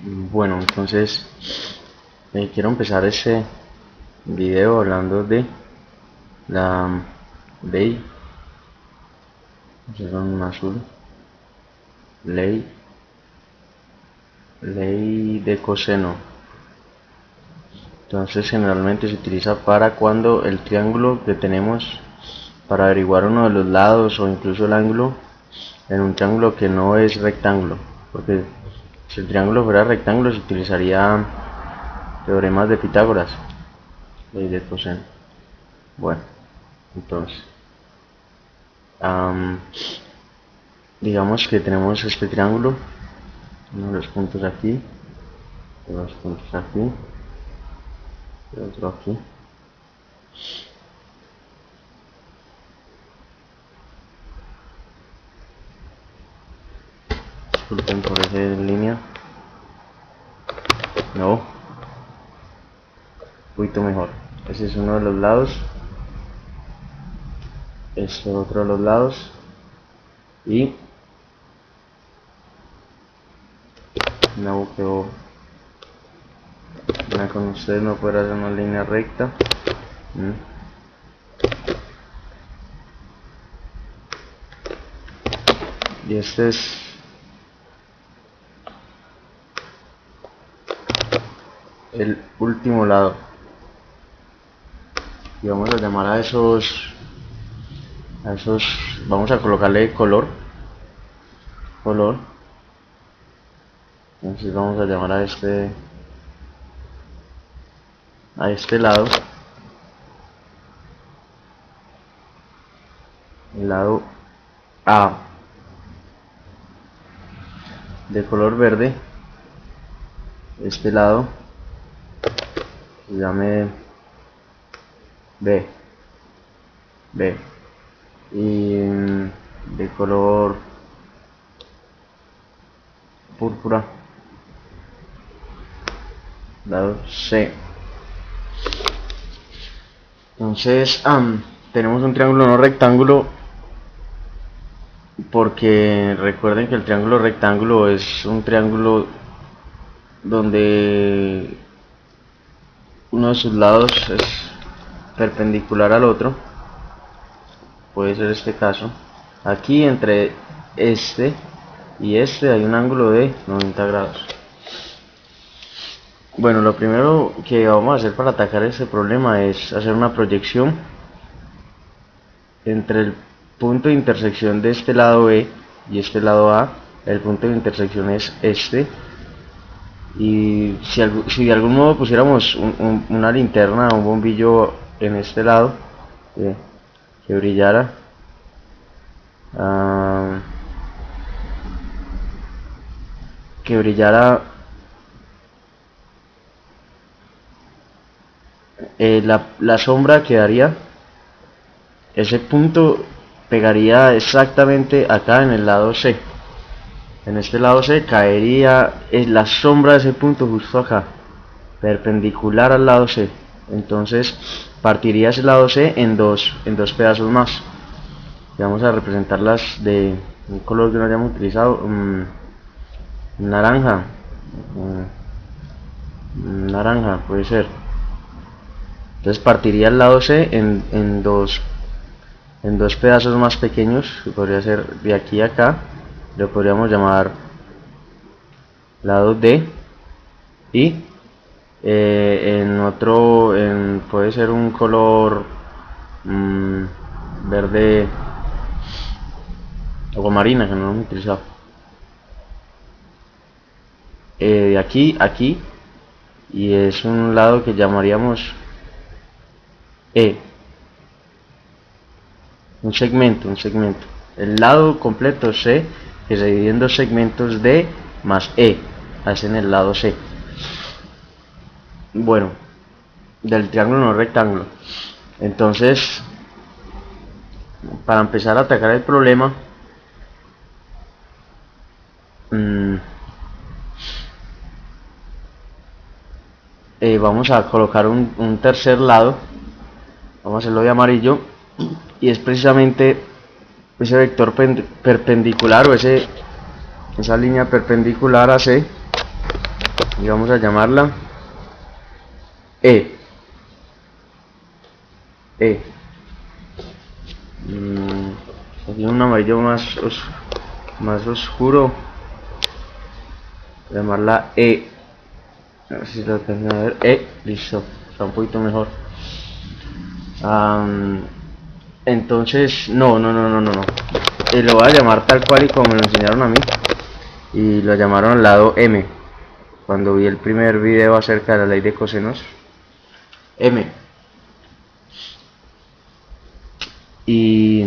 Bueno, entonces quiero empezar este video hablando de la ley, en azul, ley, ley de coseno. Entonces generalmente se utiliza para cuando el triángulo que tenemos para averiguar uno de los lados o incluso el ángulo en un triángulo que no es rectángulo, porque si el triángulo fuera rectángulo se utilizaría teoremas de Pitágoras, ley de coseno. Bueno, entonces digamos que tenemos este triángulo, uno de los puntos aquí, dos puntos aquí y otro aquí. Disculpen por esa línea. No, un poquito mejor. Ese es uno de los lados, este otro de los lados, y no quedó. Con ustedes no puede hacer una línea recta. Y este es el último lado, y vamos a llamar a esos, vamos a colocarle color. Entonces vamos a llamar a este lado, el lado A, de color verde. Este lado se llame B, y de color púrpura, lado C. Entonces tenemos un triángulo no rectángulo, porque recuerden que el triángulo rectángulo es un triángulo donde uno de sus lados es perpendicular al otro. Puede ser este caso. Aquí entre este y este hay un ángulo de 90 grados. Bueno, lo primero que vamos a hacer para atacar este problema es hacer una proyección entre el punto de intersección de este lado B y este lado A. El punto de intersección es este, y si de algún modo pusiéramos una linterna o un bombillo en este lado que brillara, la sombra quedaría, ese punto pegaría exactamente acá en el lado C. En este lado C caería la sombra de ese punto justo acá, perpendicular al lado C. Entonces partiría ese lado C en dos pedazos más. Y vamos a representarlas de un color que no hayamos utilizado, naranja. Naranja puede ser. Entonces partiría el lado C en dos pedazos más pequeños, que podría ser de aquí a acá. Lo podríamos llamar lado D, y en otro, puede ser un color verde agua marina, que no hemos utilizado. De aquí a aquí, y es un lado que llamaríamos E, un segmento. El lado completo C, que se divide en dos segmentos, D más E, hacen el lado C. Bueno, del triángulo no rectángulo. Entonces, para empezar a atacar el problema, vamos a colocar un tercer lado. Vamos a hacerlo de amarillo, y es precisamente ese vector perpendicular, o esa línea perpendicular a C, y vamos a llamarla E. E. Aquí un amarillo más oscuro, llamarla E. A ver si lo tengo, a ver, listo, está un poquito mejor. Entonces, no. Lo voy a llamar tal cual y como me lo enseñaron a mí. Y lo llamaron al lado M. Cuando vi el primer video acerca de la ley de cosenos. M. Y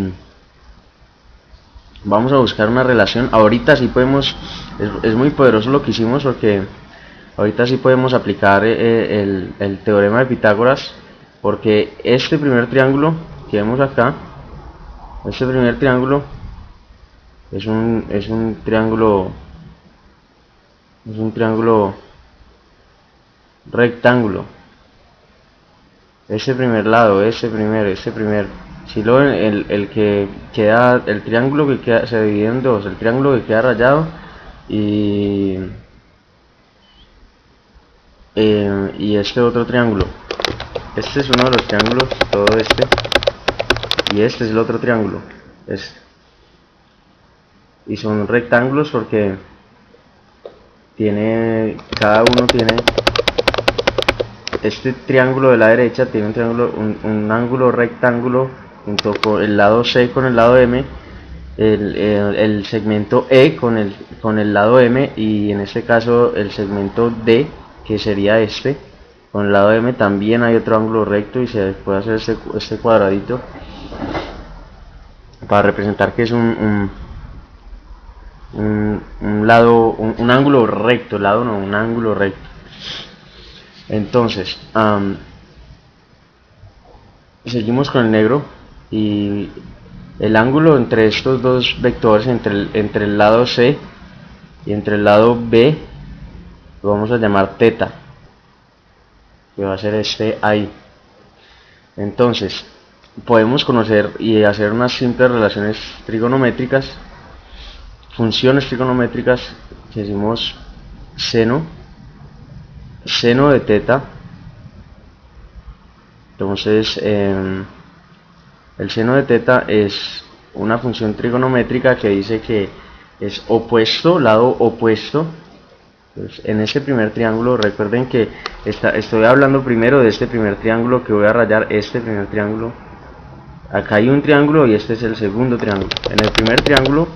vamos a buscar una relación. Ahorita sí podemos, es muy poderoso lo que hicimos, porque ahorita sí podemos aplicar el teorema de Pitágoras, porque este primer triángulo que vemos acá, este primer triángulo es un triángulo rectángulo. Ese primer lado, ese primer, si lo ven, el que queda, el triángulo que queda, se divide en dos, el triángulo que queda rayado y este otro triángulo. Este es uno de los triángulos, todo este, y este es el otro triángulo, este. Y son rectángulos porque cada uno tiene, este triángulo de la derecha tiene un ángulo rectángulo junto con el lado C con el lado M, el segmento E con el lado M, y en este caso el segmento D, que sería este, con el lado M también hay otro ángulo recto, y se puede hacer este cuadradito para representar que es un lado, un ángulo recto, un ángulo recto. Entonces, seguimos con el negro, y el ángulo entre estos dos vectores, entre el lado C y entre el lado B, lo vamos a llamar teta, que va a ser este ahí. Entonces, podemos conocer y hacer unas simples relaciones trigonométricas, funciones trigonométricas, que decimos seno de teta. Entonces, el seno de teta es una función trigonométrica que dice que es opuesto, lado opuesto. Entonces, en este primer triángulo, recuerden que estoy hablando primero de este primer triángulo, que voy a rayar este primer triángulo. Acá hay un triángulo y este es el segundo triángulo. En el primer triángulo,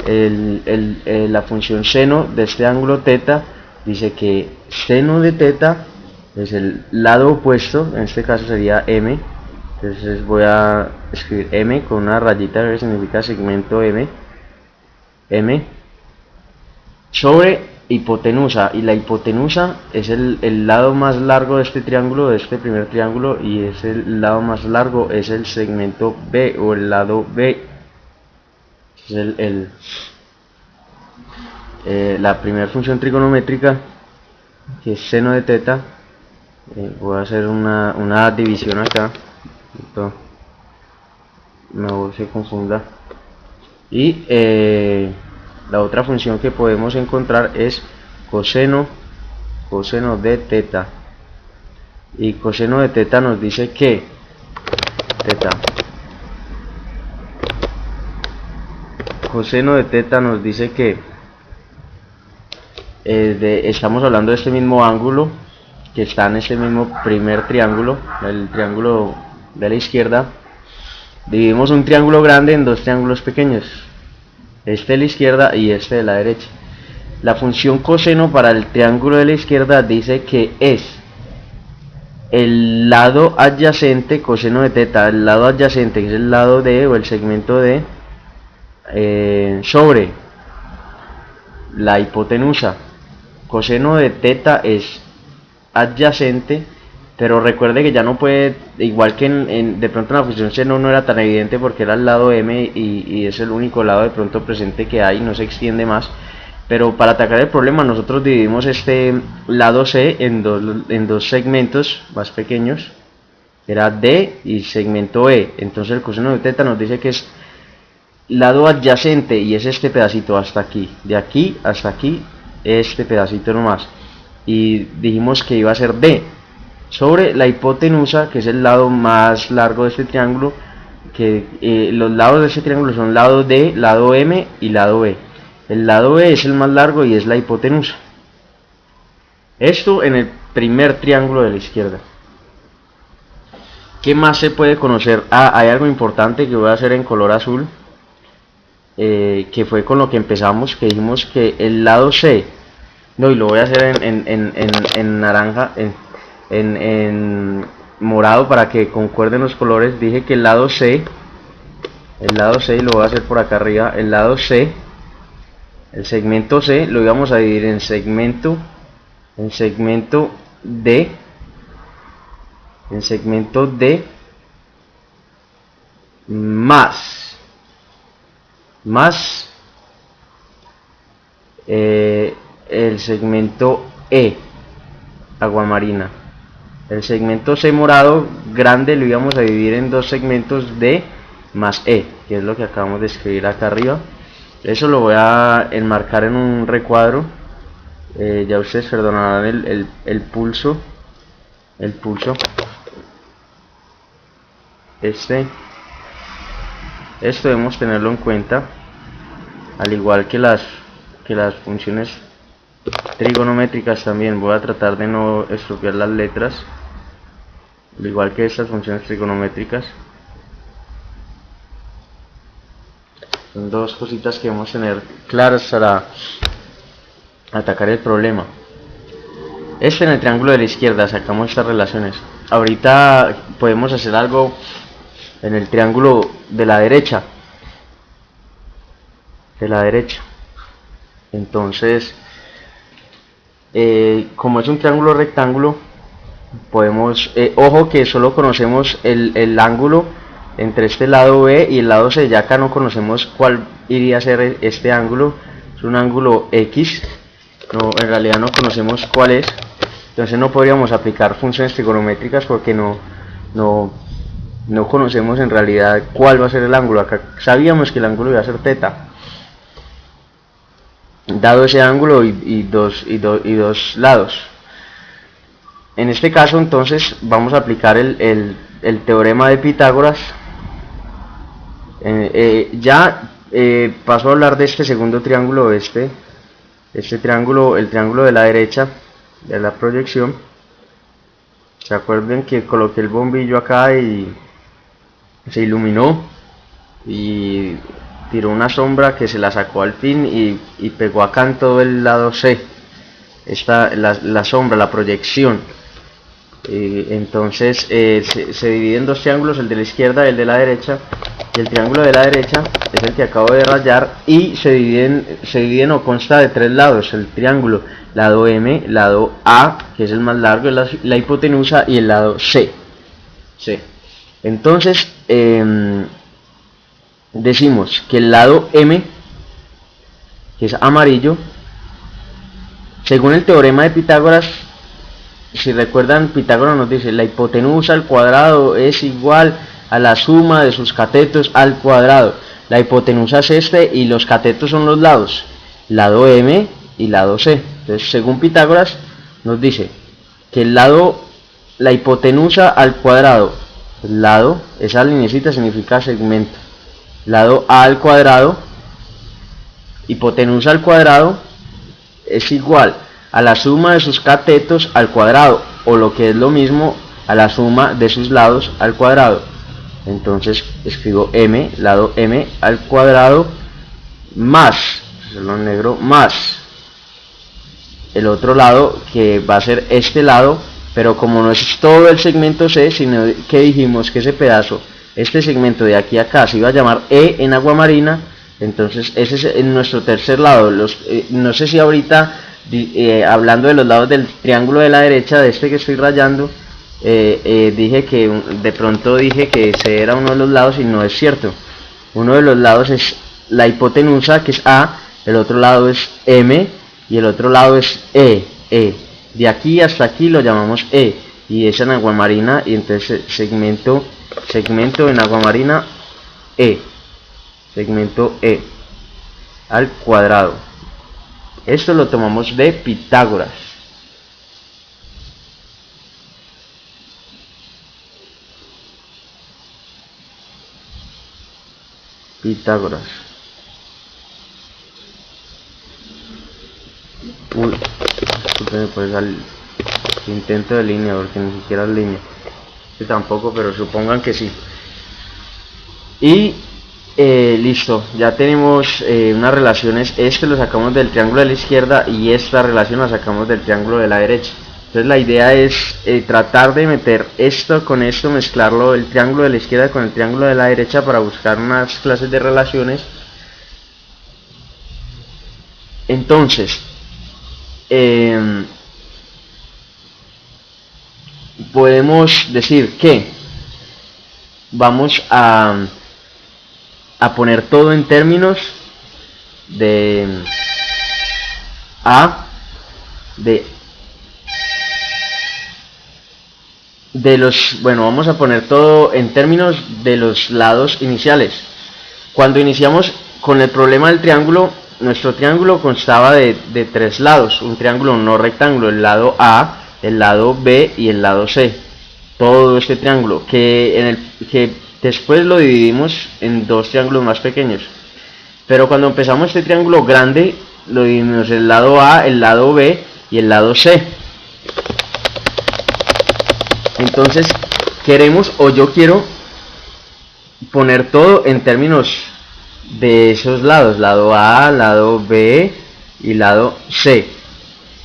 la función seno de este ángulo teta dice que seno de teta es el lado opuesto, en este caso sería M. Entonces voy a escribir M con una rayita que significa segmento M, sobre hipotenusa, y la hipotenusa es el lado más largo de este triángulo, de este primer triángulo, y el lado más largo es el segmento B, o el lado B. Es la primera función trigonométrica, que es seno de teta. Voy a hacer una división acá, no se confunda. Y la otra función que podemos encontrar es coseno de teta, y coseno de teta nos dice que coseno de teta nos dice que estamos hablando de este mismo ángulo que está en este mismo primer triángulo, el triángulo de la izquierda. Dividimos un triángulo grande en dos triángulos pequeños, este de la izquierda y este de la derecha. La función coseno para el triángulo de la izquierda dice que es el lado adyacente, coseno de teta, el lado adyacente, que es el lado D o el segmento D, sobre la hipotenusa. Coseno de teta es adyacente, pero recuerde que ya no puede, igual que de pronto en la función seno no era tan evidente porque era el lado M y es el único lado de pronto presente que hay, no se extiende más. Pero para atacar el problema nosotros dividimos este lado C en dos segmentos más pequeños, era D y segmento E. Entonces el coseno de teta nos dice que es lado adyacente, y es este pedacito hasta aquí, de aquí hasta aquí, este pedacito nomás. y dijimos que iba a ser D sobre la hipotenusa, que es el lado más largo de este triángulo, que los lados de este triángulo son lado D, lado M y lado B. El lado B es el más largo y es la hipotenusa. Esto en el primer triángulo de la izquierda. ¿Qué más se puede conocer? Hay algo importante que voy a hacer en color azul, que fue con lo que empezamos, que dijimos que el lado C, no, y lo voy a hacer en naranja, en morado para que concuerden los colores. Dije que el lado C, y lo voy a hacer por acá arriba, el lado C, el segmento C, lo íbamos a dividir en segmento D, más el segmento E, aguamarina. El segmento C morado grande lo íbamos a dividir en dos segmentos D más E, que es lo que acabamos de escribir acá arriba. Eso lo voy a enmarcar en un recuadro. Ya ustedes perdonarán el pulso. Esto debemos tenerlo en cuenta, al igual que las funciones trigonométricas también. Voy a tratar de no estropear las letras, al igual que estas funciones trigonométricas. Son dos cositas que debemos tener claras para atacar el problema. En el triángulo de la izquierda sacamos estas relaciones. Ahorita podemos hacer algo en el triángulo de la derecha. Entonces, como es un triángulo rectángulo, podemos, ojo que solo conocemos el ángulo entre este lado B y el lado C. Ya acá no conocemos cuál iría a ser este ángulo. Es un ángulo X. No, en realidad no conocemos cuál es. Entonces no podríamos aplicar funciones trigonométricas porque no conocemos en realidad cuál va a ser el ángulo. Acá sabíamos que el ángulo iba a ser θ, dado ese ángulo y dos lados. En este caso entonces vamos a aplicar el teorema de Pitágoras. Paso a hablar de este segundo triángulo, este triángulo, el triángulo de la derecha de la proyección. Se acuerdan que coloqué el bombillo acá y se iluminó y tiró una sombra que se la sacó al fin y pegó acá en todo el lado C. La sombra, la proyección. Entonces se divide en dos triángulos, el de la izquierda y el de la derecha, y el triángulo de la derecha es el que acabo de rayar, y se dividen o consta de tres lados: el triángulo, lado M, lado A, que es el más largo, la hipotenusa, y el lado C. Entonces decimos que el lado M, que es amarillo, según el teorema de Pitágoras, si recuerdan, Pitágoras nos dice la hipotenusa al cuadrado es igual a la suma de sus catetos al cuadrado. La hipotenusa es este y los catetos son los lados, lado M y lado C. Entonces, según Pitágoras, nos dice que la hipotenusa al cuadrado, lado, esa linecita significa segmento, lado A al cuadrado, hipotenusa al cuadrado, es igual a la suma de sus catetos al cuadrado, o lo que es lo mismo, a la suma de sus lados al cuadrado. Entonces escribo M, lado M al cuadrado, más, hacerlo en negro, más el otro lado, que va a ser este lado, pero como no es todo el segmento C, sino que dijimos que ese pedazo, este segmento de aquí a acá, se iba a llamar E en aguamarina. Entonces ese es nuestro tercer lado. No sé si ahorita, hablando de los lados del triángulo de la derecha, de este que estoy rayando, dije que de pronto dije que ese era uno de los lados, y no es cierto. Uno de los lados es la hipotenusa, que es A, el otro lado es M y el otro lado es E. De aquí hasta aquí lo llamamos E, y es en aguamarina, y entonces segmento en aguamarina E, segmento E al cuadrado. Esto lo tomamos de Pitágoras. Pitágoras. Uy, disculpen por el intento de línea, porque ni siquiera es línea. Este tampoco, pero supongan que sí. Y listo, ya tenemos unas relaciones. Este lo sacamos del triángulo de la izquierda y esta relación la sacamos del triángulo de la derecha. Entonces la idea es tratar de meter esto con esto, mezclarlo, el triángulo de la izquierda con el triángulo de la derecha, para buscar unas clases de relaciones. Entonces podemos decir que vamos a poner todo en términos de vamos a poner todo en términos de los lados iniciales. Cuando iniciamos con el problema del triángulo, nuestro triángulo constaba de tres lados, un triángulo no rectángulo, el lado A, el lado B y el lado C. Todo este triángulo, que después lo dividimos en dos triángulos más pequeños. Pero cuando empezamos este triángulo grande, lo dividimos el lado A, el lado B y el lado C. Entonces queremos, o yo quiero, poner todo en términos de esos lados, lado A, lado B y lado C.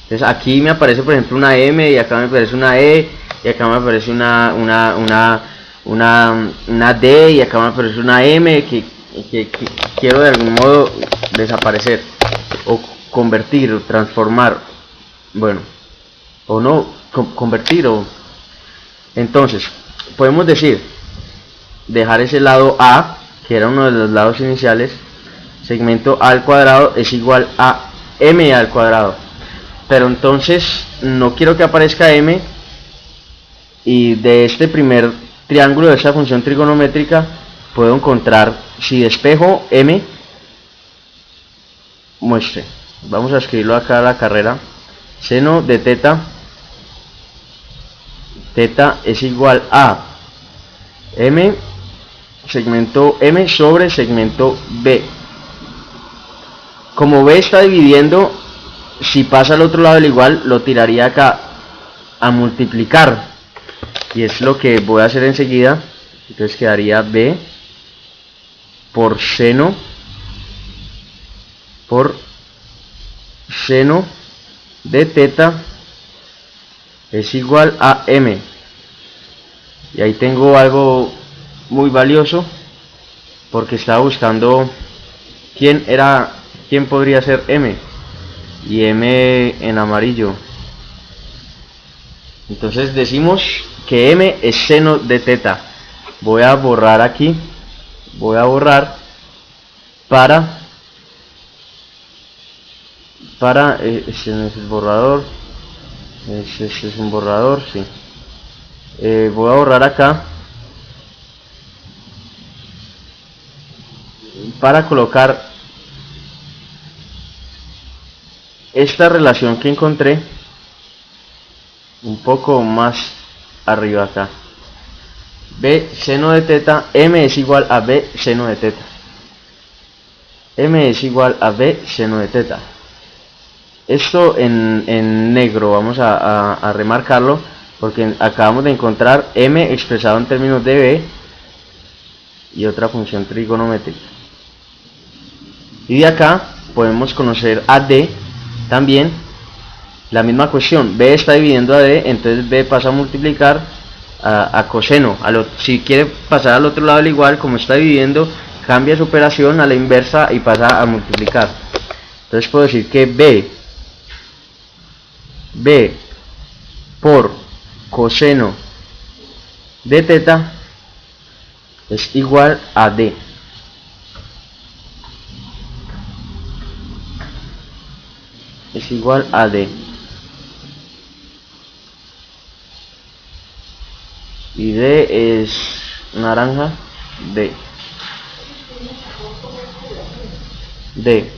Entonces aquí me aparece por ejemplo una M, y acá me aparece una E, y acá me aparece una D, y acá me aparece una M que quiero de algún modo desaparecer, o convertir, o transformar, bueno, o no, convertir, o... Entonces podemos decir, dejar ese lado A, que era uno de los lados iniciales, segmento A al cuadrado es igual a M al cuadrado. Pero entonces no quiero que aparezca M, y de este primer triángulo, de esta función trigonométrica, puedo encontrar, si despejo M, muestre, vamos a escribirlo acá a la carrera, seno de teta es igual a M, segmento M sobre segmento B. Como B está dividiendo, si pasa al otro lado del igual, lo tiraría acá a multiplicar, y es lo que voy a hacer enseguida. Entonces quedaría B por seno de teta es igual a M. Y ahí tengo algo muy valioso, porque estaba buscando quién podría ser M, y M en amarillo. Entonces decimos que M es seno de teta. Voy a borrar aquí, voy a borrar para este no es el borrador, este es un borrador, sí. Voy a borrar acá para colocar esta relación que encontré un poco más arriba acá. B seno de teta, M es igual a B seno de teta. M es igual a B seno de teta. Esto en negro vamos a remarcarlo, porque acabamos de encontrar M expresado en términos de B y otra función trigonométrica. Y de acá podemos conocer a D también. La misma cuestión, B está dividiendo a D, entonces B pasa a multiplicar a coseno. Si quiere pasar al otro lado del igual, como está dividiendo, cambia su operación a la inversa y pasa a multiplicar. Entonces puedo decir que B por coseno de teta es igual a D. Es igual a D. Y D es naranja, D.